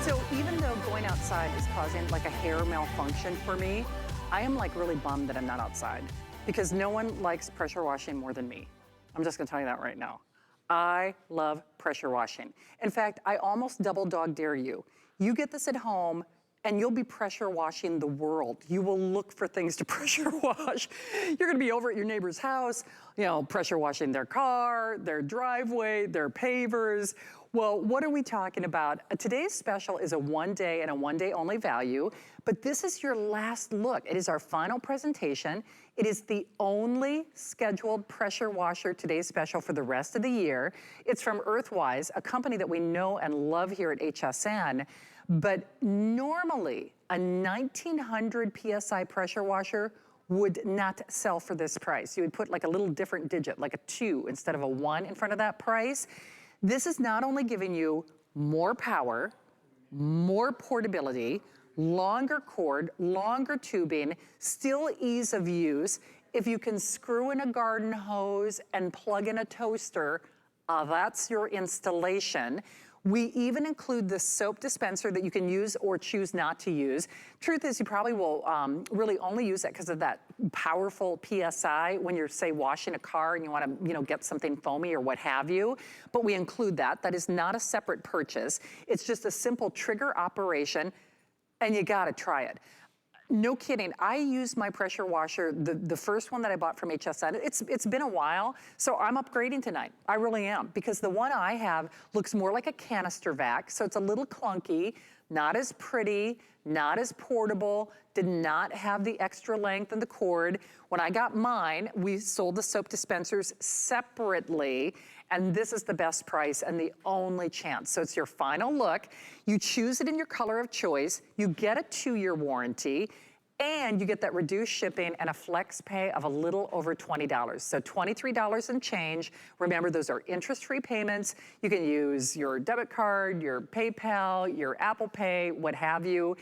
So even though going outside is causing like a hair malfunction for me, I am like really bummed that I'm not outside because no one likes pressure washing more than me. I'm just gonna tell you that right now. I love pressure washing. In fact, I almost double dog dare you. You get this at home and you'll be pressure washing the world. You will look for things to pressure wash. You're gonna be over at your neighbor's house, you know, pressure washing their car, their driveway, their pavers. Well, what are we talking about? Today's special is a 1 day and a 1 day only value, but this is your last look. It is our final presentation. It is the only scheduled pressure washer today's special for the rest of the year. It's from Earthwise, a company that we know and love here at HSN. But normally, a 1900 PSI pressure washer would not sell for this price. You would put like a little different digit, like a 2 instead of a 1 in front of that price. This is not only giving you more power, more portability, longer cord, longer tubing, still ease of use. If you can screw in a garden hose and plug in a toaster, that's your installation. We even include the soap dispenser that you can use or choose not to use. Truth is, you probably will really only use it because of that powerful PSI when you're, say, washing a car and you want to, get something foamy or what have you. But we include that. That is not a separate purchase. It's just a simple trigger operation, and you got to try it. No kidding, I used my pressure washer, the first one that I bought from HSN. It's been a while, so I'm upgrading tonight. I really am, because the one I have looks more like a canister vac, so it's a little clunky, not as pretty, not as portable, did not have the extra length in the cord. When I got mine, we sold the soap dispensers separately, and this is the best price and the only chance. So it's your final look. You choose it in your color of choice. You get a 2-year warranty, and you get that reduced shipping and a flex pay of a little over $20. So $23 and change. Remember, those are interest-free payments. You can use your debit card, your PayPal, your Apple Pay, what have you.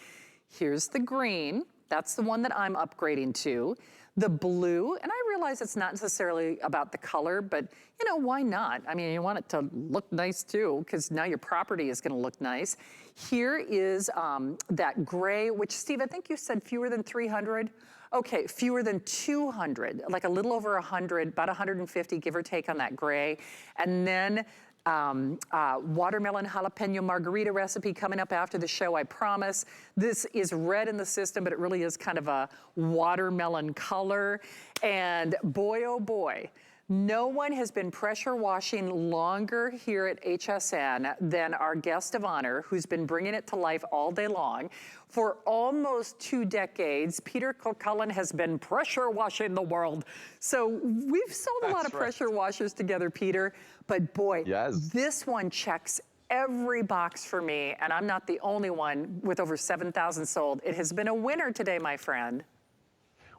Here's the green. That's the one that I'm upgrading to. The blue, and I realize it's not necessarily about the color, but why not? I mean, you want it to look nice too, because now your property is gonna look nice. Here is that gray, which Steve, I think you said fewer than 300. Okay, fewer than 200, like a little over 100, about 150, give or take on that gray. And then watermelon jalapeno margarita recipe coming up after the show, I promise. This is red in the system, but it really is kind of a watermelon color. And boy, oh boy, no one has been pressure washing longer here at HSN than our guest of honor, who's been bringing it to life all day long. For almost 2 decades, Peter Cullen has been pressure washing the world. So we've sold a lot of pressure washers together, Peter, but boy, this one checks every box for me, and I'm not the only one with over 7,000 sold. It has been a winner today, my friend.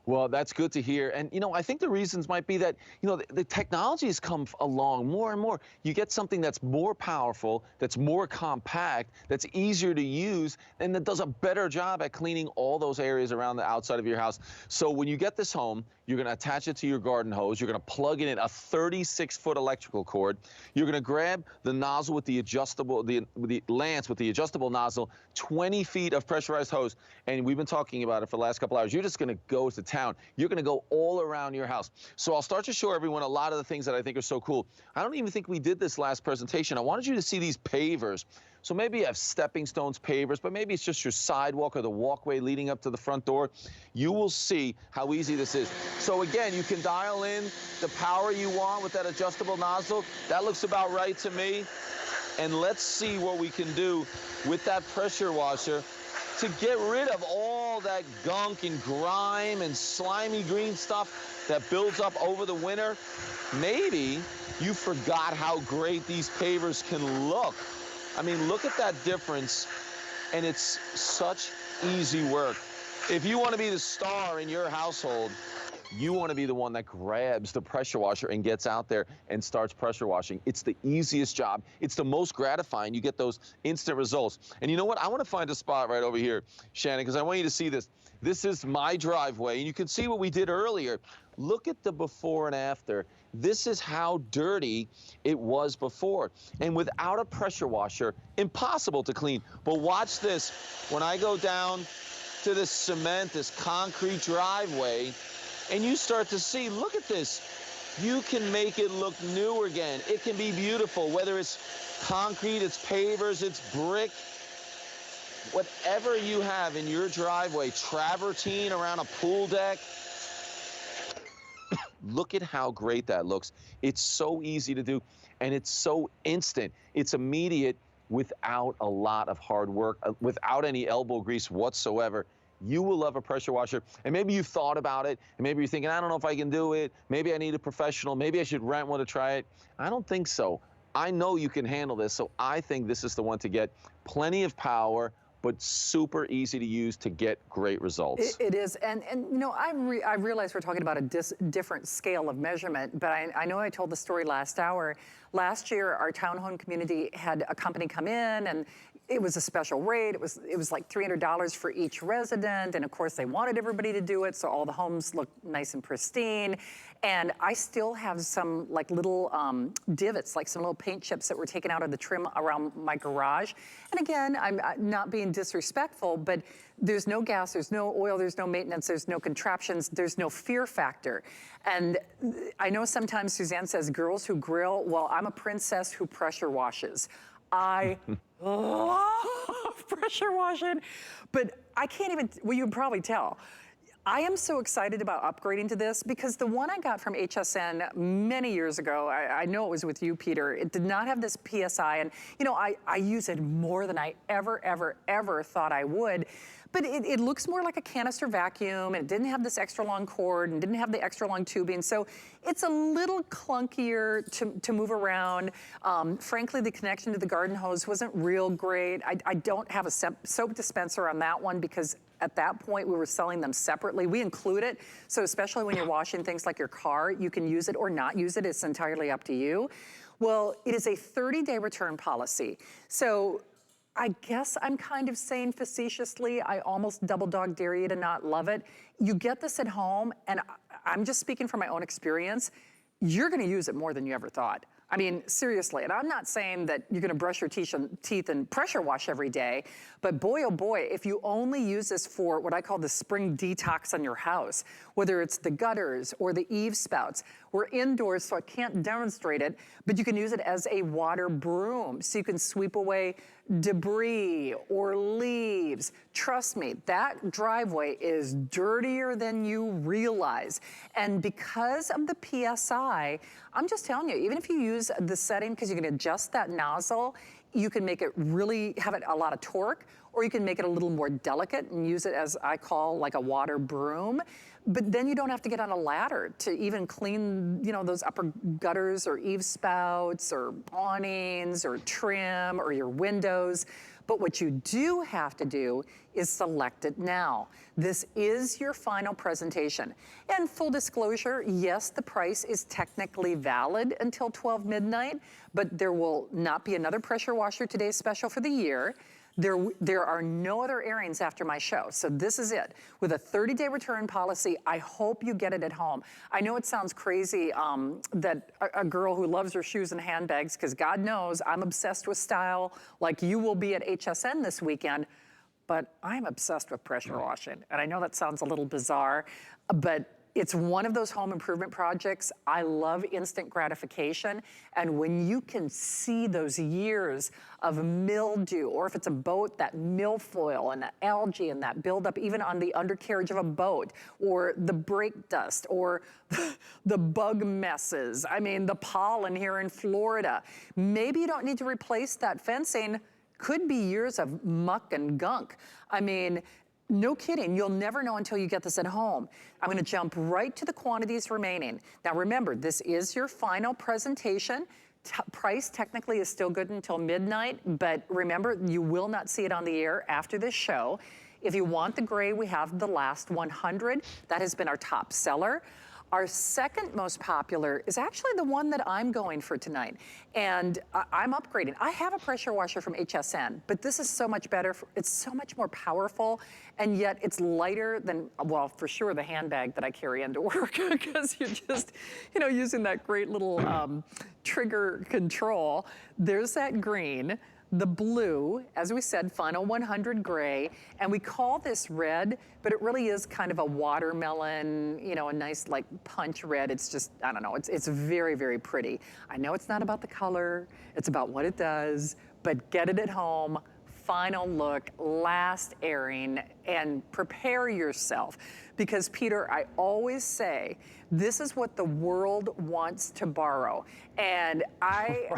Well, that's good to hear. And, I think the reasons might be that, the technology has come along more and more. You get something that's more powerful, that's more compact, that's easier to use, and that does a better job at cleaning all those areas around the outside of your house. So when you get this home, you're going to attach it to your garden hose. You're going to plug in a 36-foot electrical cord. You're going to grab the nozzle with the adjustable, the lance with the adjustable nozzle, 20 feet of pressurized hose. And we've been talking about it for the last couple hours. You're just going to go to town. You're going to go all around your house. So I'll start to show everyone a lot of the things that I think are so cool. I don't even think we did this last presentation. I wanted you to see these pavers. So maybe you have stepping stones, pavers, but maybe it's just your sidewalk or the walkway leading up to the front door. You will see how easy this is. So again, you can dial in the power you want with that adjustable nozzle. That looks about right to me. And let's see what we can do with that pressure washer to get rid of all that gunk and grime and slimy green stuff that builds up over the winter. Maybe you forgot how great these pavers can look. I mean, look at that difference, and it's such easy work. If you want to be the star in your household, you want to be the one that grabs the pressure washer and gets out there and starts pressure washing. It's the easiest job. It's the most gratifying. You get those instant results. And you know what? I want to find a spot right over here, Shannon, because I want you to see this. This is my driveway, and you can see what we did earlier. Look at the before and after. this is how dirty it was before. And without a pressure washer, impossible to clean. But watch this. When I go down to this cement, this concrete driveway, and you start to see, look at this. You can make it look new again. It can be beautiful, whether it's concrete, it's pavers, it's brick. Whatever you have in your driveway, travertine around a pool deck, look at how great that looks. It's so easy to do, and it's so instant. It's immediate without a lot of hard work, without any elbow grease whatsoever. You will love a pressure washer. And maybe you've thought about it, and maybe you're thinking, I don't know if I can do it. Maybe I need a professional. Maybe I should rent one to try it. I don't think so. I know you can handle this, so I think this is the one to get. Plenty of power, but super easy to use to get great results. It is, and you know, I realize we're talking about a different scale of measurement, but I know I told the story last hour. Last year, our townhome community had a company come in, and it was a special rate. It was like $300 for each resident, and of course they wanted everybody to do it, so all the homes looked nice and pristine. And I still have some like little divots, like some little paint chips that were taken out of the trim around my garage. And again, I'm not being disrespectful, but there's no gas, there's no oil, there's no maintenance, there's no contraptions, there's no fear factor. And I know sometimes Suzanne says girls who grill, well, I'm a princess who pressure washes. I love pressure washing, but I can't even, well, you can probably tell. I am so excited about upgrading to this because the one I got from HSN many years ago, I know it was with you, Peter, it did not have this PSI, and you know, I use it more than I ever thought I would. But it looks more like a canister vacuum, and it didn't have this extra long cord and didn't have the extra long tubing. So it's a little clunkier to move around. Frankly, the connection to the garden hose wasn't real great. I don't have a soap dispenser on that one because at that point we were selling them separately. We include it, so especially when you're washing things like your car, you can use it or not use it. It's entirely up to you. Well, it is a 30-day return policy. So I guess I'm kind of saying facetiously, I almost double dog dare you to not love it. You get this at home, and I'm just speaking from my own experience, you're gonna use it more than you ever thought. I mean, seriously, and I'm not saying that you're gonna brush your teeth and pressure wash every day, but boy, oh boy, if you only use this for what I call the spring detox on your house, whether it's the gutters or the eave spouts, we're indoors, so I can't demonstrate it, but you can use it as a water broom, so you can sweep away debris or leaves. Trust me, that driveway is dirtier than you realize. And because of the PSI, I'm just telling you, even if you use the setting, because you can adjust that nozzle, you can make it really have it a lot of torque, or you can make it a little more delicate and use it as I call like a water broom. But then you don't have to get on a ladder to even clean, you know, those upper gutters or eave spouts or awnings or trim or your windows. But what you do have to do is select it now. This is your final presentation. And full disclosure, yes, the price is technically valid until 12 midnight, but there will not be another pressure washer today's special for the year. There are no other airings after my show, so this is it. With a 30-day return policy, I hope you get it at home. I know it sounds crazy that a girl who loves her shoes and handbags, because God knows I'm obsessed with style, like you will be at HSN this weekend, but I'm obsessed with pressure washing. And I know that sounds a little bizarre, but it's one of those home improvement projects. I love instant gratification. And when you can see those years of mildew, or if it's a boat, that milfoil and the algae and that buildup, even on the undercarriage of a boat, or the brake dust, or the bug messes. I mean, the pollen here in Florida. Maybe you don't need to replace that fencing. Could be years of muck and gunk. I mean, no kidding, you'll never know until you get this at home. I'm gonna jump right to the quantities remaining. Now remember, this is your final presentation. Price technically is still good until midnight, but remember, you will not see it on the air after this show. If you want the gray, we have the last 100. That has been our top seller. Our second most popular is actually the one that I'm going for tonight. And I'm upgrading. I have a pressure washer from HSN, but this is so much better. It's so much more powerful, and yet it's lighter than, well, for sure, the handbag that I carry into work, because you're just, you know, using that great little trigger control. There's that green. The blue, as we said, final 100 gray, and we call this red, but it really is kind of a watermelon, you know, a nice like punch red. It's just, I don't know, it's very, very pretty. I know it's not about the color, it's about what it does, but get it at home, final look, last airing, and prepare yourself. Because Peter, I always say, this is what the world wants to borrow. And I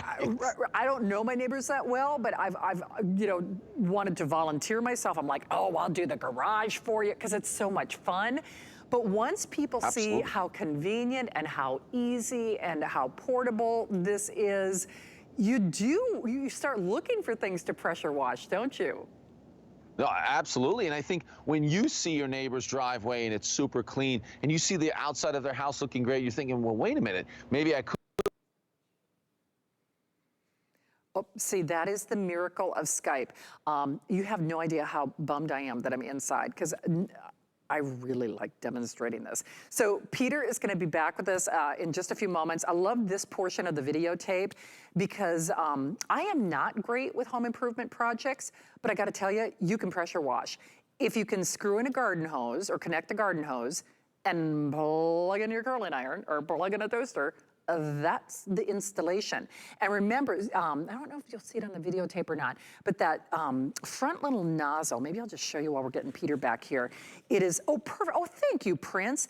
don't know my neighbors that well, but I've you know, wanted to volunteer myself. I'm like, oh, I'll do the garage for you, because it's so much fun. But once people see how convenient and how easy and how portable this is, you start looking for things to pressure wash, don't you? No, absolutely. And I think when you see your neighbor's driveway and it's super clean and you see the outside of their house looking great, you're thinking, well, wait a minute, maybe I could. Oh, see, that is the miracle of Skype. You have no idea how bummed I am that I'm inside, because I really like demonstrating this. So Peter is going to be back with us in just a few moments. I love this portion of the videotape because I am not great with home improvement projects, but I got to tell you, you can pressure wash. If you can screw in a garden hose or connect a garden hose and plug in your curling iron or plug in a toaster, that's the installation. And remember, I don't know if you'll see it on the videotape or not, but that front little nozzle, maybe I'll just show you while we're getting Peter back here. It is, oh, perfect. Oh, thank you, Prince.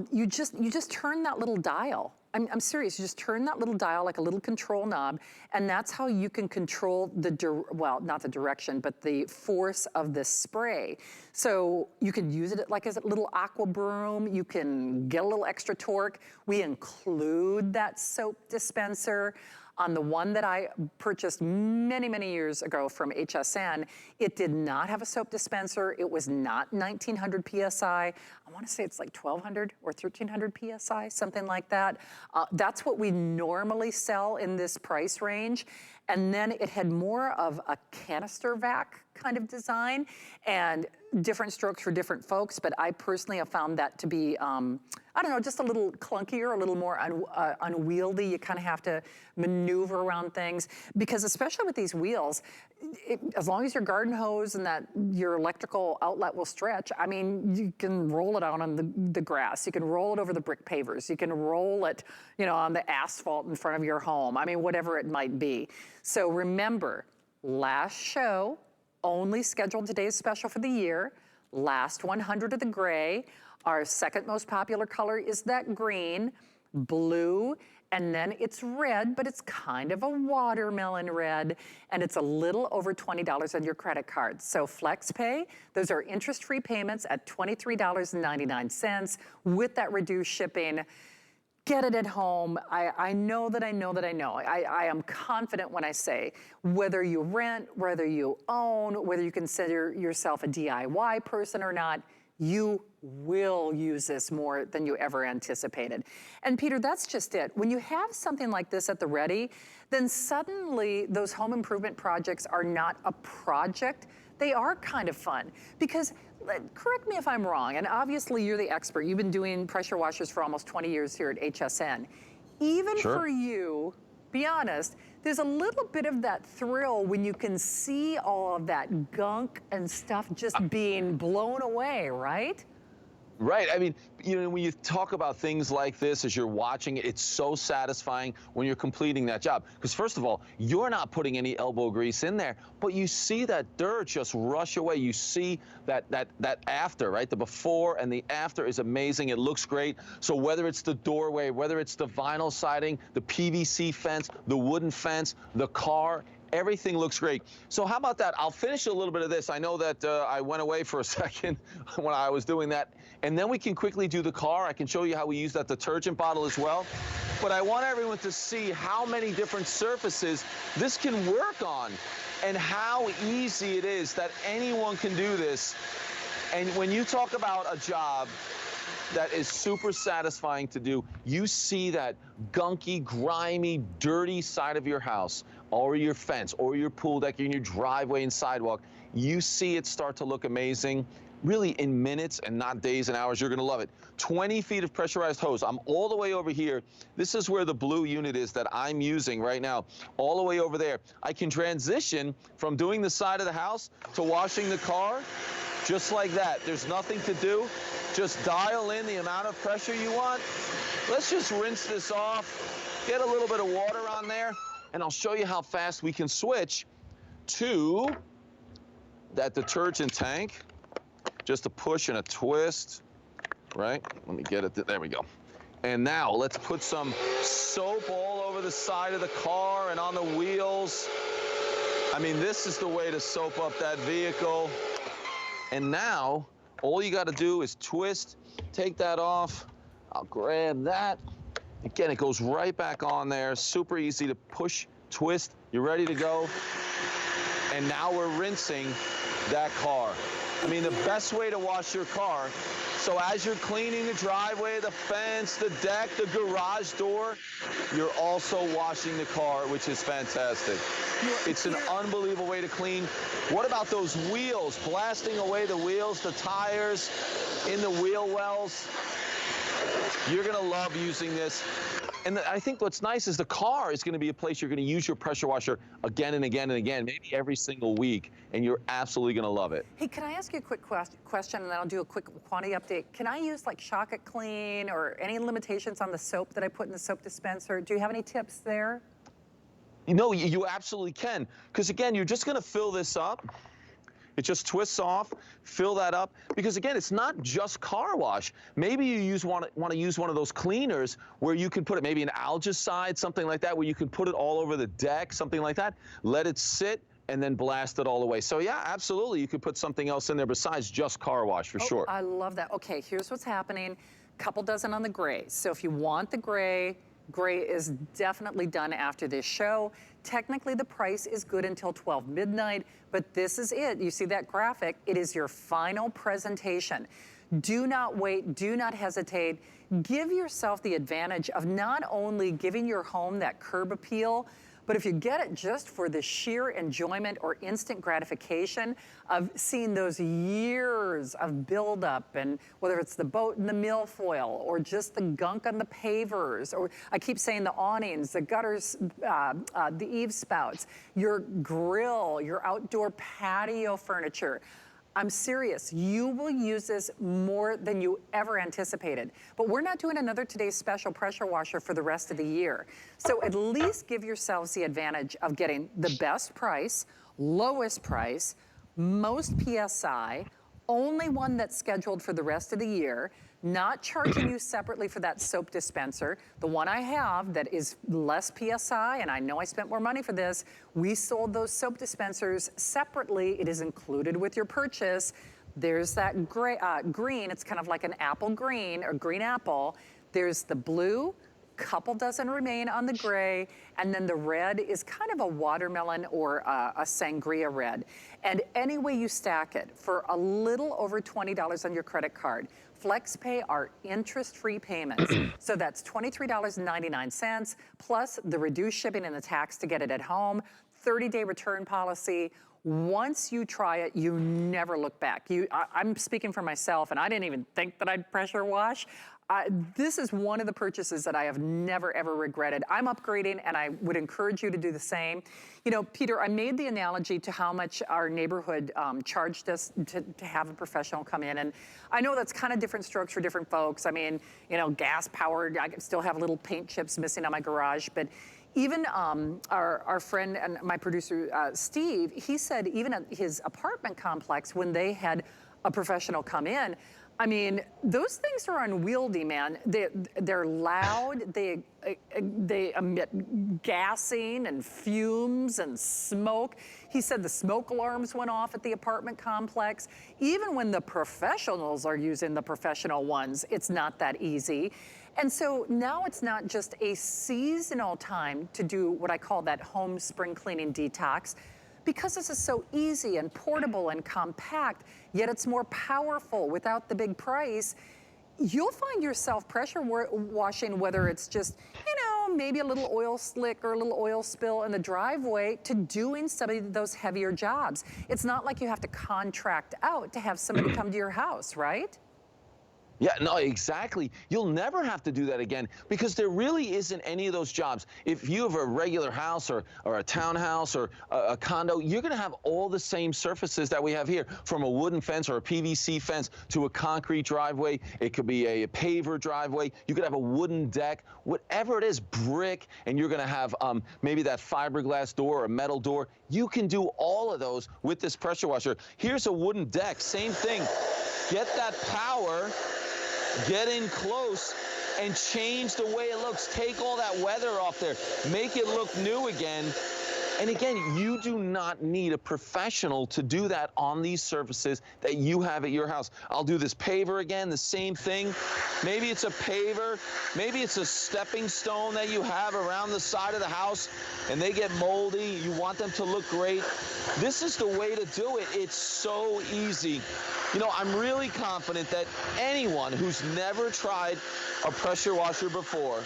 You just turn that little dial. I'm serious, you just turn that little dial like a little control knob, and that's how you can control well, not the direction, but the force of the spray. So you can use it like as a little aqua broom, you can get a little extra torque. We include that soap dispenser. On the one that I purchased many, many years ago from HSN, it did not have a soap dispenser. It was not 1900 PSI. I want to say it's like 1200 or 1300 PSI, something like that. That's what we normally sell in this price range. And then it had more of a canister vac kind of design and different strokes for different folks, but I personally have found that to be, I don't know, just a little clunkier, a little more unwieldy. You kind of have to maneuver around things, because especially with these wheels, as long as your garden hose and that your electrical outlet will stretch, I mean, you can roll it out on the grass, you can roll it over the brick pavers, you can roll it, you know, on the asphalt in front of your home. I mean, whatever it might be. So remember, last show, only scheduled today's special for the year, last 100 of the gray. Our second most popular color is that green, blue, and then it's red, but it's kind of a watermelon red, and it's a little over $20 on your credit card. So FlexPay, those are interest-free payments at $23.99 with that reduced shipping. Get it at home. I know that I know that I know. I am confident when I say, whether you rent, whether you own, whether you consider yourself a DIY person or not, you will use this more than you ever anticipated. And Peter, that's just it. When you have something like this at the ready, then suddenly those home improvement projects are not a project. They are kind of fun, because correct me if I'm wrong, and obviously you're the expert. You've been doing pressure washers for almost 20 years here at HSN. Even for you, be honest, there's a little bit of that thrill when you can see all of that gunk and stuff just being blown away, right? Right. I mean, you know, when you talk about things like this as you're watching it, it's so satisfying when you're completing that job. Because first of all, you're not putting any elbow grease in there, but you see that dirt just rush away. You see that after, right? The before and the after is amazing. It looks great. So whether it's the doorway, whether it's the vinyl siding, the PVC fence, the wooden fence, the car, everything looks great. So how about that? I'll finish a little bit of this. I know that I went away for a second when I was doing that. And then we can quickly do the car. I can show you how we use that detergent bottle as well. But I want everyone to see how many different surfaces this can work on and how easy it is that anyone can do this. And when you talk about a job that is super satisfying to do. You see that gunky, grimy, dirty side of your house, or your fence, or your pool deck, in your driveway and sidewalk. You see it start to look amazing. Really in minutes and not days and hours. You're gonna love it. 20 feet of pressurized hose. I'm all the way over here. This is where the blue unit is that I'm using right now, all the way over there. I can transition from doing the side of the house to washing the car just like that. There's nothing to do. Just dial in the amount of pressure you want. Let's just rinse this off, get a little bit of water on there, and I'll show you how fast we can switch to that detergent tank. Just a push and a twist, right? Let me get it, there we go. And now let's put some soap all over the side of the car and on the wheels. I mean, this is the way to soap up that vehicle. And now, all you gotta do is twist, take that off. I'll grab that. Again, it goes right back on there. Super easy to push, twist. You're ready to go. And now we're rinsing that car. I mean, the best way to wash your car, so as you're cleaning the driveway, the fence, the deck, the garage door, you're also washing the car, which is fantastic. It's an unbelievable way to clean. What about those wheels? Blasting away the wheels, the tires, in the wheel wells. You're gonna love using this. And I think what's nice is the car is going to be a place you're going to use your pressure washer again and again and again, maybe every single week, and you're absolutely going to love it. Hey, can I ask you a quick question, and then I'll do a quick quantity update? Can I use like Shock It Clean or any limitations on the soap that I put in the soap dispenser? Do you have any tips there? You know, you absolutely can, because again, you're just going to fill this up. It just twists off, fill that up, because again, it's not just car wash. Maybe you want to use one of those cleaners where you can put it, maybe an algicide, something like that, where you can put it all over the deck, something like that, let it sit, and then blast it all away. So yeah, absolutely, you could put something else in there besides just car wash, for sure. I love that. Okay, here's what's happening. Couple dozen on the gray. So if you want the gray is definitely done after this show. Technically, the price is good until 12 midnight, but this is it. You see that graphic? It is your final presentation. Do not wait, do not hesitate. Give yourself the advantage of not only giving your home that curb appeal, but if you get it just for the sheer enjoyment or instant gratification of seeing those years of buildup, and whether it's the boat and the milfoil, or just the gunk on the pavers, or I keep saying the awnings, the gutters, the eave spouts, your grill, your outdoor patio furniture. I'm serious, you will use this more than you ever anticipated. But we're not doing another Today's Special pressure washer for the rest of the year. So at least give yourselves the advantage of getting the best price, lowest price, most PSI, only one that's scheduled for the rest of the year, not charging you separately for that soap dispenser. The one I have that is less PSI, and I know I spent more money for this, we sold those soap dispensers separately. It is included with your purchase. There's that gray, green, it's kind of like an apple green, or green apple. There's the blue, couple dozen remain on the gray, and then the red is kind of a watermelon or a sangria red. And any way you stack it, for a little over $20 on your credit card, FlexPay are interest-free payments. So that's $23.99 plus the reduced shipping and the tax to get it at home, 30-day return policy. Once you try it, you never look back. I'm speaking for myself, and I didn't even think that I'd pressure wash. This is one of the purchases that I have never, ever regretted. I'm upgrading, and I would encourage you to do the same. You know, Peter, I made the analogy to how much our neighborhood charged us to have a professional come in. And I know that's kind of different strokes for different folks. I mean, you know, gas-powered, I still have little paint chips missing on my garage. But even our friend and my producer, Steve, he said even at his apartment complex, when they had a professional come in, I mean, those things are unwieldy, man. They're loud, they emit gassing and fumes and smoke. He said the smoke alarms went off at the apartment complex. Even when the professionals are using the professional ones, it's not that easy. And so now it's not just a seasonal time to do what I call that home spring cleaning detox. Because this is so easy and portable and compact, yet it's more powerful without the big price, you'll find yourself pressure washing, whether it's just, maybe a little oil slick or a little oil spill in the driveway, to doing some of those heavier jobs. It's not like you have to contract out to have somebody come to your house, right? Yeah, no, exactly. You'll never have to do that again because there really isn't any of those jobs. If you have a regular house or a townhouse or a condo, you're going to have all the same surfaces that we have here, from a wooden fence or a PVC fence to a concrete driveway. It could be a paver driveway. You could have a wooden deck, whatever it is, brick, and you're going to have maybe that fiberglass door or a metal door. You can do all of those with this pressure washer. Here's a wooden deck, same thing. Get that power. Get in close and change the way it looks. Take all that weather off there. Make it look new again. And again, you do not need a professional to do that on these surfaces that you have at your house. I'll do this paver again, the same thing. Maybe it's a paver. Maybe it's a stepping stone that you have around the side of the house and they get moldy. You want them to look great. This is the way to do it. It's so easy. I'm really confident that anyone who's never tried a pressure washer before,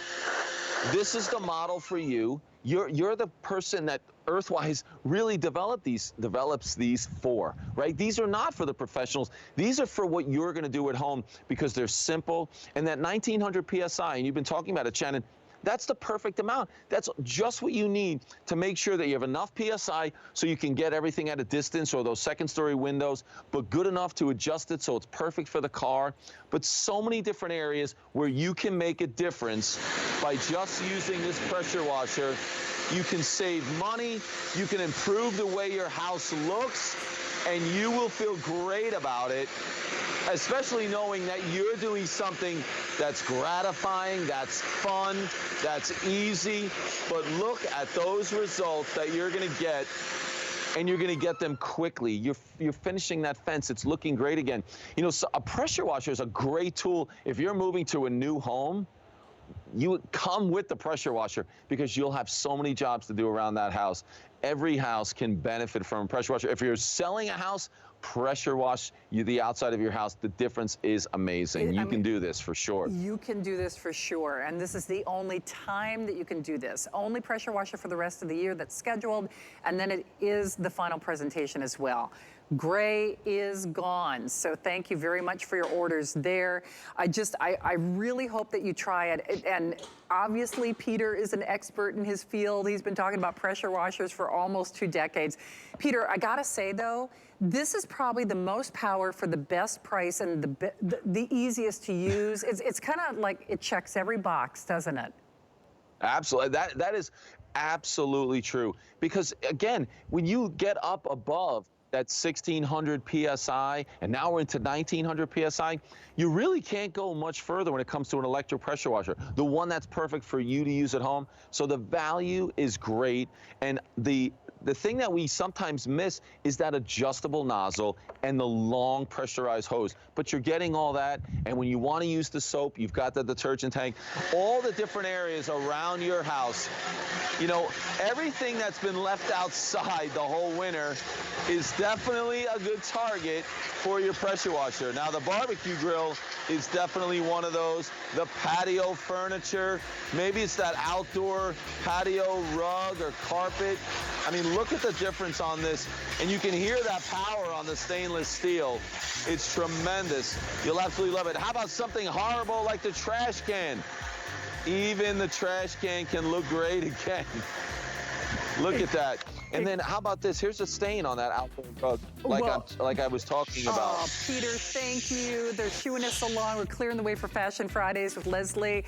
this is the model for you. You're the person that Earthwise really develops these for, right? These are not for the professionals. These are for what you're going to do at home because they're simple. And that 1900 PSI, and you've been talking about it, Shannon, that's the perfect amount. That's just what you need to make sure that you have enough PSI so you can get everything at a distance or those second-story windows, but good enough to adjust it so it's perfect for the car. But so many different areas where you can make a difference by just using this pressure washer. You can save money, you can improve the way your house looks, and you will feel great about it, especially knowing that you're doing something that's gratifying, that's fun, that's easy. But look at those results that you're going to get, and you're going to get them quickly. You're finishing that fence. It's looking great again. So a pressure washer is a great tool if you're moving to a new home. You would come with the pressure washer because you'll have so many jobs to do around that house. Every house can benefit from a pressure washer. If you're selling a house, pressure wash the outside of your house. The difference is amazing. You can do this for sure. You can do this for sure. And this is the only time that you can do this. Only pressure washer for the rest of the year that's scheduled. And then it is the final presentation as well. Gray is gone. So thank you very much for your orders there. I really hope that you try it. And obviously, Peter is an expert in his field. He's been talking about pressure washers for almost 2 decades. Peter, I gotta say though, this is probably the most power for the best price and the easiest to use. It's kind of like it checks every box, doesn't it? Absolutely. That is absolutely true. Because again, when you get up above that 1600 PSI, and now we're into 1900 PSI, you really can't go much further when it comes to an electric pressure washer, the one that's perfect for you to use at home. So the value is great, and the thing that we sometimes miss is that adjustable nozzle and the long pressurized hose. But you're getting all that, and when you want to use the soap, you've got the detergent tank, all the different areas around your house. Everything that's been left outside the whole winter is definitely a good target for your pressure washer. Now, the barbecue grill is definitely one of those. The patio furniture, maybe it's that outdoor patio rug or carpet. I mean, look at the difference on this, and you can hear that power on the stainless steel. It's tremendous. You'll absolutely love it. How about something horrible like the trash can? Even the trash can look great again. Look at that. And then how about this? Here's a stain on that outdoor rug, like I was talking about. Oh, Peter, thank you. They're shooing us along. We're clearing the way for Fashion Fridays with Leslie.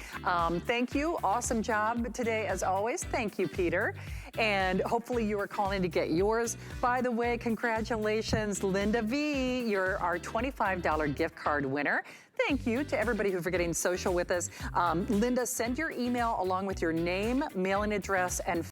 Thank you. Awesome job today, as always. Thank you, Peter. And hopefully you are calling to get yours. By the way, congratulations, Linda V. You're our $25 gift card winner. Thank you to everybody who's getting social with us. Linda, send your email along with your name, mailing address, and